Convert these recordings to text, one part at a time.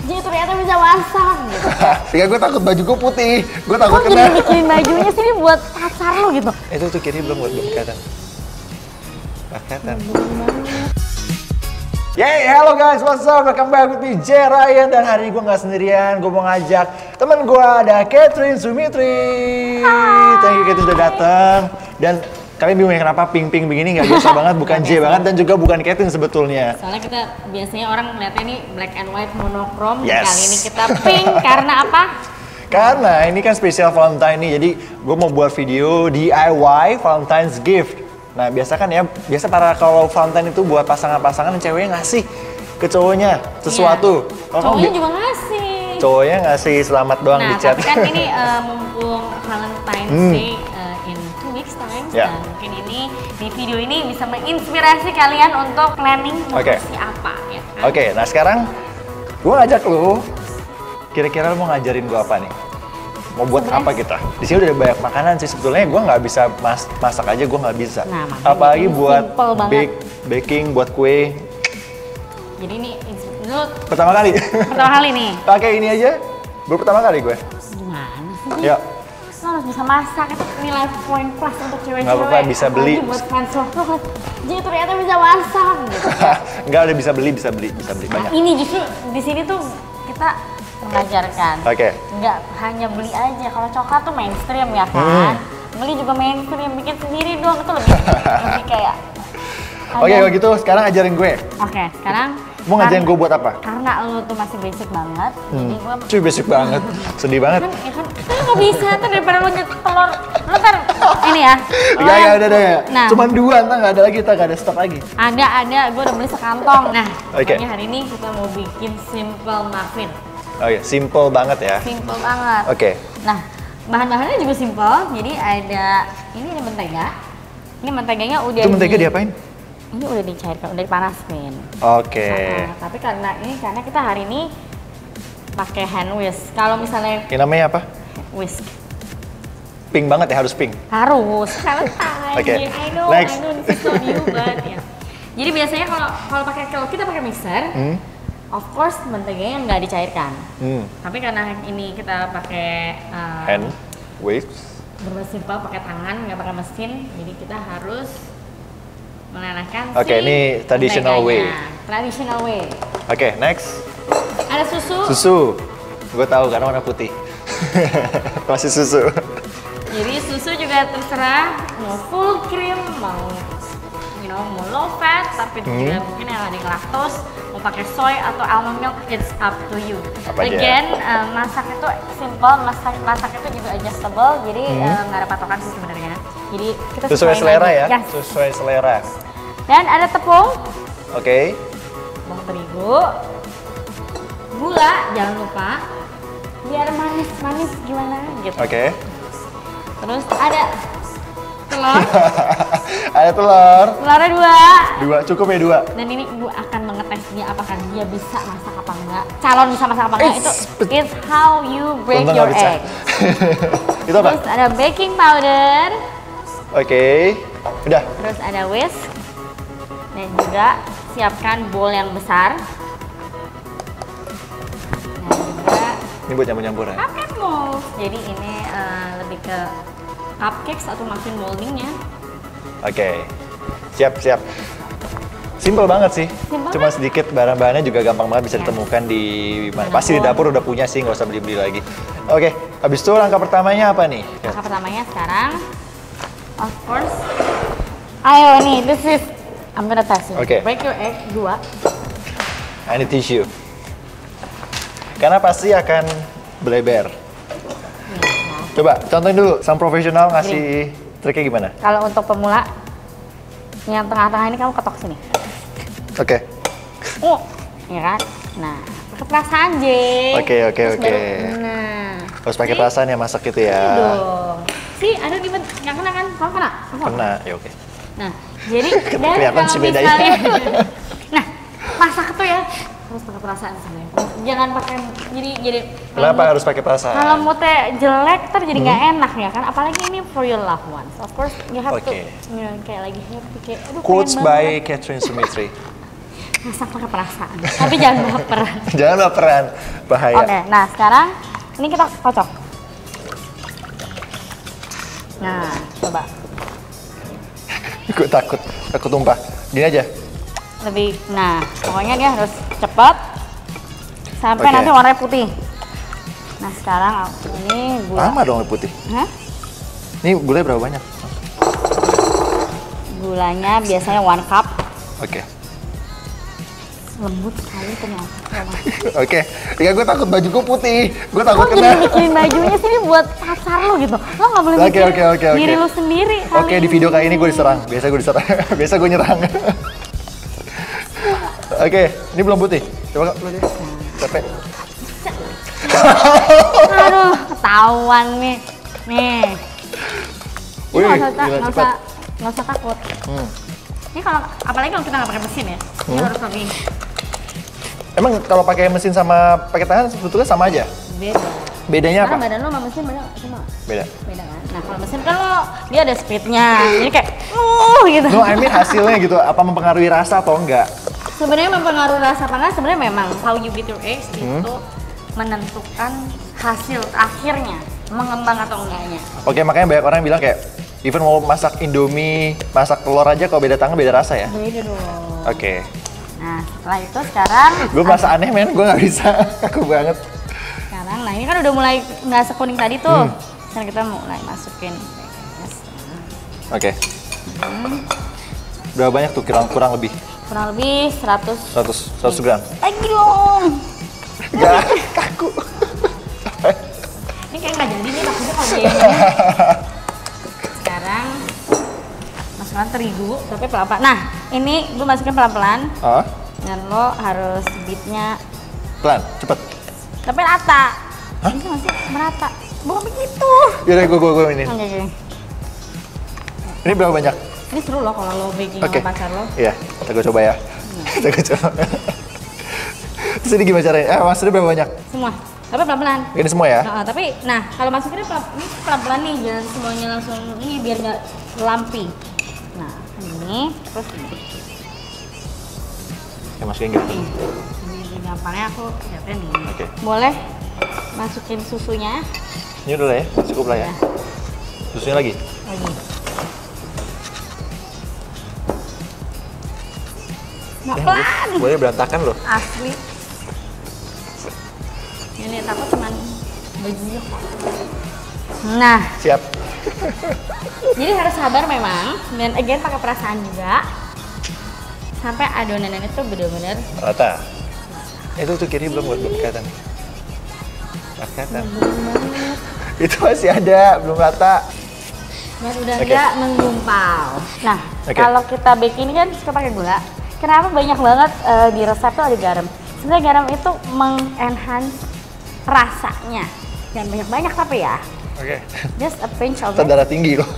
Jadi ternyata bisa masak gitu. Tinggal gue takut baju gue putih, gue takut Kok kena. jadi mikirin bajunya sih ini buat pacar lo gitu? Itu tuh kiri belum buat kelihatan. Kelihatan. Yeay, hello guys, what's up? Welcome back with me, Jay Ryan. Dan hari ini gue gak sendirian, gue mau ngajak temen gue, ada Catherine Sumitri. Thank you, Catherine sudah datang. Dan kalian bingung ya kenapa pink-pink begini, gak biasa banget, bukan Jay banget dan juga bukan Catherine sebetulnya. Soalnya kita biasanya orang melihatnya ini black and white monochrome. Yes. Kali ini kita pink karena apa? Karena ini kan spesial Valentine nih, jadi gue mau buat video DIY Valentine's gift. Nah biasa kan ya, biasa kalau Valentine itu buat pasangan-pasangan ceweknya ngasih ke cowoknya sesuatu. Iya. Cowoknya juga ngasih. Cowoknya ngasih selamat doang di chat. Tapi kan ini mumpung Valentine's Day in 2 weeks time. Yeah. Nah, mungkin ini di video ini bisa menginspirasi kalian untuk planning mau kasih apa ya kan? Oke, nah sekarang gue ngajak lu, kira-kira lu mau ngajarin gue apa nih? Mau buat apa kita? Di sini udah ada banyak makanan sih sebetulnya. Gue nggak bisa masak aja, gue nggak bisa. Nah, apalagi buat baking, buat kue. Jadi ini lu pertama kali. Pertama kali nih. Pakai ini aja. Baru pertama kali gue. Gimana sih? Ya. Lo harus bisa masak, itu nilai poin plus untuk cewek-cewek. Nggak apa-apa, bisa beli. Buat fans lo tuh, jadi ternyata bisa masak gitu. Nggak, udah bisa beli banyak. Nah, ini justru di sini tuh kita mengajarkan. Oke. Nggak hanya beli aja. Kalau coklat tuh mainstream ya kan. Beli juga mainstream, bikin sendiri dong itu lebih kayak. Oke, kalau gitu sekarang ajarin gue. Oke, sekarang mau ngajarin gue buat apa? Karena lo tuh masih basic banget, jadi gue. Cuy basic banget, sedih banget. Ya kan, nggak bisa tuh daripada lo nyetel telur, lo kan ini ya. Ya udah. Nah, cuman 2, ntar nggak ada lagi, ntar nggak ada stok lagi. Ada, gue udah beli sekantong. Nah, Okay. pokoknya hari ini kita mau bikin simple muffin. Oh iya, simple banget ya. Simple banget. Oke. Nah, bahan-bahannya juga simple. Jadi ada mentega. Ini menteganya udah. Itu mentega diapain? Ini udah dicairkan, udah dipanasin. Oke. Nah, tapi karena kita hari ini pakai hand whisk. Kalau misalnya Ini namanya apa? whisk. Pink banget ya, harus pink. Harus. Valentine. Oke. I know Next. this is so new, but ya. Jadi biasanya kalau kita pakai mixer, of course menteganya nggak dicairkan. Tapi karena ini kita pakai Hand whisk. berbasis simple, pakai tangan, nggak pakai mesin, jadi kita harus menanahkan Oke, ini traditional way. Traditional way. Oke, next. Ada susu. Susu. Gue tahu karena warna putih. Masih susu. Jadi susu juga terserah mau full cream, mau mau low fat, tapi juga mungkin yang ada lactose, mau pakai soy atau almond milk, it's up to you. Again, masak itu simple, masak itu juga adjustable, jadi nggak ada patokan sih sebenarnya. Jadi kita sesuai selera ya? Yes. Sesuai selera. Dan ada tepung. Oke. Tepung terigu. Gula, jangan lupa. Biar manis-manis gimana gitu. Oke. Terus ada telur. Ada telur. Telurnya 2. Cukup ya 2. Dan ini gue akan mengetes dia apakah dia bisa masak apa enggak. Calon bisa masak apa enggak itu it's how you break your egg. Itu apa? Terus ada baking powder. Oke. Udah. Terus ada whisk. Dan juga siapkan bowl yang besar. Dan juga Ini buat nyampur-nyampur ya? cupcake molds. Jadi ini lebih ke cupcakes atau muffin moldingnya. Oke. Siap. Simple banget sih. Cuma sedikit, barang-bahannya juga gampang banget bisa ditemukan di mana. Pasti di dapur udah punya sih, nggak usah beli-beli lagi. Oke, habis itu langkah pertamanya apa nih? Langkah pertamanya sekarang, of course, ayo nih, this is, I'm gonna test it. Oke. Break your egg 2. I need tissue. Karena pasti akan beleber. Coba contohin dulu, sang profesional ngasih triknya gimana? Kalau untuk pemula, yang tengah-tengah ini kamu ketok sini. Oke. Ya kan? Nah, pakai perasaan, Jay. Oke. Nah. Harus pakai perasaan ya masak gitu ya. Iya dong. Aduh gimana? Nggak kena kan? Kamu kena? Kena, ya oke. Nah, jadi kelihatan sih bedanya. Nah, masak tuh ya harus pakai perasaan sebenarnya. Jangan pakai jadi. Kenapa harus pakai perasaan? Kalau moodnya jelek ntar jadi nggak enak ya kan. Apalagi ini for your loved ones. Of course you have to kayak lagi happy kayak. Quotes by Catherine Sumitri. masak pakai perasaan. Tapi jangan baperan. Jangan baperan, bahaya. Oke, nah sekarang ini kita kocok. Nah, coba. Gue takut tumpah. Gini aja. Lebih, nah pokoknya dia harus cepat sampai Oke. nanti warnanya putih. Nah sekarang ini gula. Lama dong putih. Hah? Ini gulanya berapa banyak? Gulanya biasanya 1 cup. Oke. Lembut sekali ternyata. Oke. Ya gue takut bajuku putih. Gue Lo takut jadi kena. mikirin bajunya sih ini buat pacar lo gitu. Lo nggak boleh Oke, mikirin oke. diri lo sendiri. Oke, di video kayak ini gue diserang. Biasa gue diserang. Biasa gue nyerang. Oke, ini belum putih. Coba Kak, lu deh. Capek. Aduh, ketahuan nih. Nih. Ini Wih, nggak usah, gila, nggak cepat. usah, nggak usah takut. Ini kalau apalagi kalau kita nggak pakai mesin ya, ini harus lebih Emang kalau pakai mesin sama pakai tangan sebetulnya sama aja? beda. Bedanya Karena apa? badan lo sama mesin beda nggak? Sama. Beda. Beda kan? Nah kalau mesin kan lo dia ada speednya, jadi kayak gitu. No, I mean hasilnya gitu. Apa mempengaruhi rasa atau enggak? Sebenarnya mempengaruhi rasa apa enggak? Sebenarnya memang how you beat your eggs itu menentukan hasil akhirnya mengembang atau enggaknya. Oke, makanya banyak orang yang bilang kayak even mau masak Indomie, masak telur aja kalau beda tangan beda rasa ya? Beda dong. Oke. Nah setelah itu sekarang Gue merasa aneh men, gue nggak bisa. Aku banget. sekarang, nah ini kan udah mulai nggak sekuning tadi tuh. Sekarang kita mulai masukin. Oke. Berapa banyak tuh kurang lebih? Kurang lebih 100. 100 gram. Lagi dong. Gak, kaku. Ini kayak nggak jadi nih takutnya kalau dia yang ini. Sekarang masukkan terigu tapi pelan-pelan. Nah ini gue masukin pelan-pelan Ah, dan lo harus beatnya pelan, cepet. tapi rata. Hah? Bisa nggak sih merata? Bukan begitu. Yaudah, gue ini. Oke. Ini berapa banyak? Ini seru loh kalau lo baking Oke. sama pacar lo. Iya, kita gue coba ya. Kita gue coba. Terus ini gimana caranya? Maksudnya berapa banyak? Semua. Tapi pelan-pelan. Ini semua ya? Nah, tapi nah kalau masukinnya ini pelan-pelan nih, jangan semuanya langsung ini biar nggak lampi. Nah ini terus ini. Ya masukin gitu. Ini gampangnya aku siapin nih. Oke. Boleh masukin susunya Ini udah lah ya, cukup lah ya. Nah. Susunya lagi. lagi. Nggak pelan. Boleh berantakan loh. Asli. Ini takut cuman bajunya kok. Nah, Siap. jadi harus sabar memang dan again pakai perasaan juga sampai adonan itu benar-benar Rata. Itu tuh kiri belum kelihatan. Kelihatan. Itu masih ada, belum rata. dan udah Oke. nggak menggumpal. Nah, Oke. kalau kita baking ini kan suka pakai gula. Kenapa banyak banget di resep tuh ada garam? Sebenarnya garam itu mengenhance rasanya. Jangan banyak-banyak tapi ya. Oke. Just a pinch of Kita it. darah tinggi loh.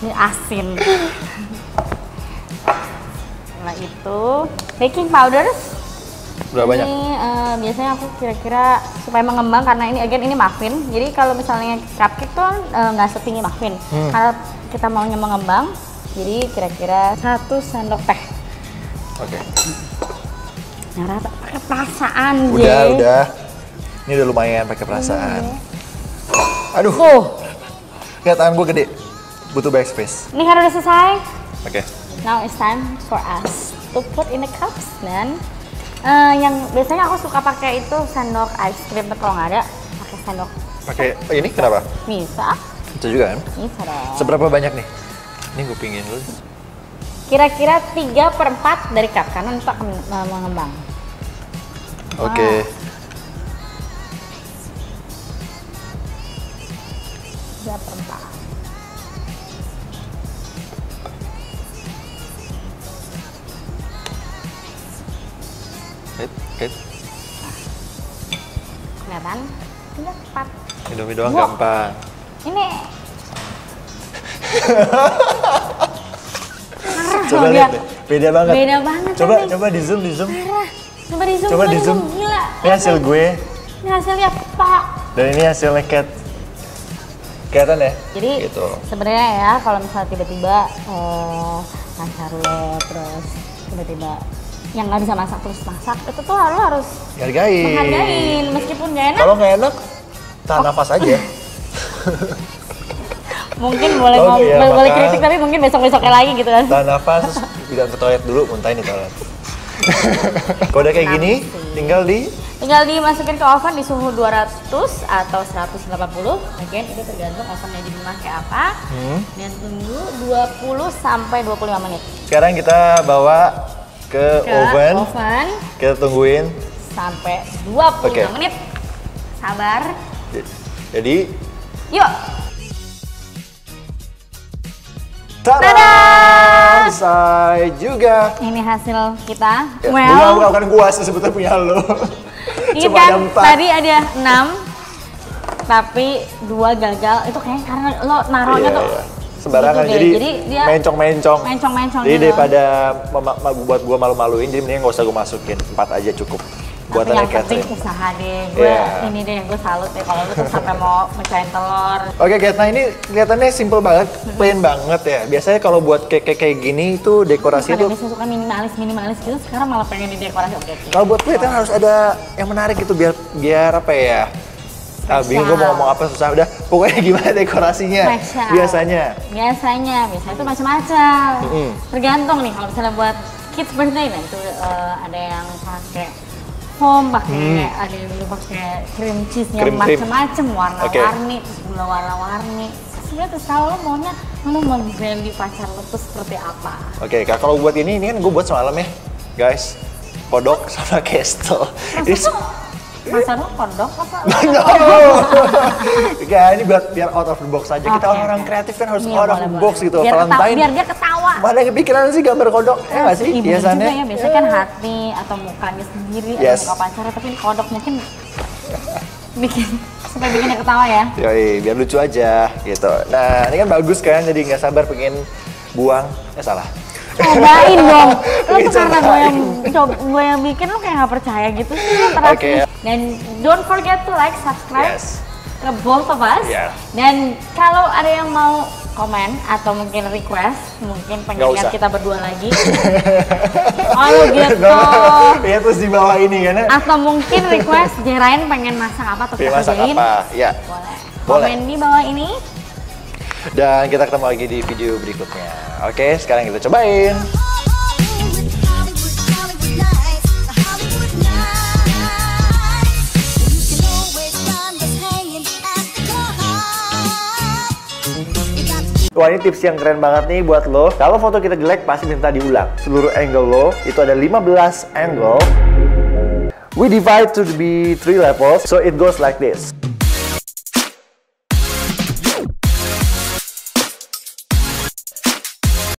Ini asin. Setelah itu baking powder. Berapa banyak? Ini biasanya aku kira-kira supaya mengembang karena ini again ini muffin. Jadi kalau misalnya cupcake tuh nggak setinggi muffin. Karena kita maunya mengembang, jadi kira-kira 1 sendok teh. Oke. Nah, rata pakai perasaan, Udah. Ini udah lumayan pakai perasaan. Aduh, nggak tangan gue gede. Butuh backspace. Ini kan udah selesai. Oke. Now it's time for us to put in the cups dan yang biasanya aku suka pakai itu sendok ice cream, tapi kalau nggak ada pakai sendok Pakai ini kenapa? bisa. Itu juga kan? Bisa dong. Seberapa banyak nih? Ini gue pingin dulu. Kira-kira 3/4 dari cup karena itu akan mengembang. Oke. 3/4. Kait. Kelihatan? 3/4. Indomie doang Wah. gampang. Ini Coba Dia- lihat deh. Beda banget. beda banget. Coba Cantik. coba di zoom. Parah. Coba di zoom. Coba di zoom. Gila. Ini hasil gue Ini hasilnya Pak. dan ini hasilnya Cat. Kelihatan ya? Jadi Gitu. sebenarnya ya kalau misalnya tiba-tiba pacar lo terus tiba-tiba yang nggak bisa masak terus masak, itu tuh lo harus Hargain. menghargain meskipun nggak enak. Kalau nggak enak, tahan nafas aja. Mungkin boleh iya, boleh makan. kritik tapi mungkin besok-besoknya lagi gitu kan. Tahan nafas, terus bilang ke toilet dulu, muntahin di toilet. Kalau udah kayak gini, tinggal dimasukin ke oven di suhu 200 atau 180. Again, itu tergantung ovennya dipakai apa. Dan tunggu 20 sampai 25 menit. Sekarang kita bawa ke oven. Kita tungguin sampai 25 menit. Sabar. Jadi, yuk. tada! Selesai juga. Ini hasil kita. Ya, bukan gua sih, sebetulnya punya lo. Ingat Cuma kan, ada 4. tadi ada 6, tapi 2 gagal. Itu kayaknya karena lo naruhnya tuh sembarangan, gitu jadi dia mencong-mencong. Jadi gitu. daripada buat gua malu-maluin, jadi mending gak usah gua masukin. 4 aja cukup. Tapi yang penting usaha deh, ini deh yang gue salut deh kalau lu tuh sampai mau mecahin telur. Oke guys, nah ini kelihatannya simple banget, plain banget ya. Biasanya kalau buat kayak gini itu dekorasi itu biasanya suka minimalis gitu, sekarang malah pengen di dekorasi. Kalau buat kelihatan harus ada yang menarik gitu biar apa ya? Bingung gue mau ngomong apa, susah udah. Pokoknya gimana dekorasinya? Biasanya itu macam-macam. Tergantung nih kalau misalnya buat kids birthday, nah itu ada yang pakai foam, ada yang pakai cream cheese-nya macam-macam, warna-warni, terus gula warna-warni. Sebenarnya terserah lo maunya, lo mau value pacar lo tuh seperti apa. Oke, Kak, kalau buat ini kan gue buat semalam ya, guys. Kodok sama kestel. Masa lo kodok apa? Enggak, ini biar out of the box aja. Kita orang kreatif kan harus out of the box gitu. Valentine. Biar dia ketawa. Mana yang kepikiran sih gambar kodok? Ya nggak sih? Biasanya juga ya, biasanya kan hati atau mukanya sendiri atau muka pacarnya, tapi ini kodok mungkin supaya bikin dia ketawa ya. Yoi, biar lucu aja gitu. Nah, ini kan bagus kan, jadi nggak sabar pengen buang. Salah. Cobain dong. Lo tuh karena gue yang bikin lo kayak nggak percaya gitu sih lo terakhir. Dan don't forget to like, subscribe ke both of us. Dan kalau ada yang mau komen atau mungkin request, mungkin pengen lihat kita berdua lagi. Oh gitu. Iya, terus di bawah ini kan. Atau mungkin request Jerain pengen masak apa atau kita kerjain. Ya. Boleh. Komen di bawah ini. Dan kita ketemu lagi di video berikutnya. Oke, sekarang kita cobain. Wah, ini tips yang keren banget nih buat lo. Kalau foto kita jelek pasti minta diulang. Seluruh angle lo itu ada 15 angle. We divide to be 3 levels, so it goes like this.